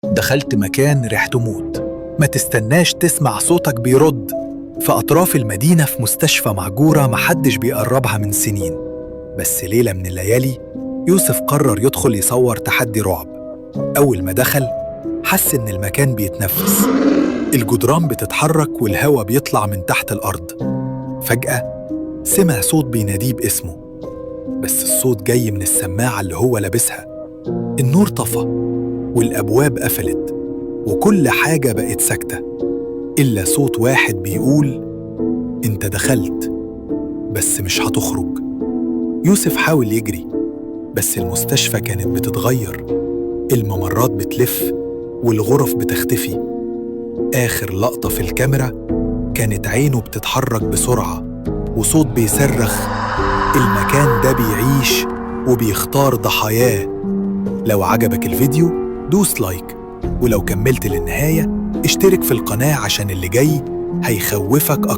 دخلت مكان ريحته موت، ما تستناش تسمع صوتك بيرد. في أطراف المدينة في مستشفى مهجورة محدش بيقربها من سنين. بس ليلة من الليالي يوسف قرر يدخل يصور تحدي رعب. أول ما دخل حس إن المكان بيتنفس، الجدران بتتحرك والهواء بيطلع من تحت الأرض. فجأة سمع صوت بيناديه باسمه، بس الصوت جاي من السماعة اللي هو لابسها. النور طفى والأبواب قفلت وكل حاجة بقت ساكتة إلا صوت واحد بيقول: أنت دخلت بس مش هتخرج. يوسف حاول يجري بس المستشفى كانت بتتغير، الممرات بتلف والغرف بتختفي. آخر لقطة في الكاميرا كانت عينه بتتحرك بسرعة وصوت بيصرخ: المكان ده بيعيش وبيختار ضحاياه. لو عجبك الفيديو دوس لايك، ولو كملت للنهاية اشترك في القناة عشان اللي جاي هيخوفك أكتر.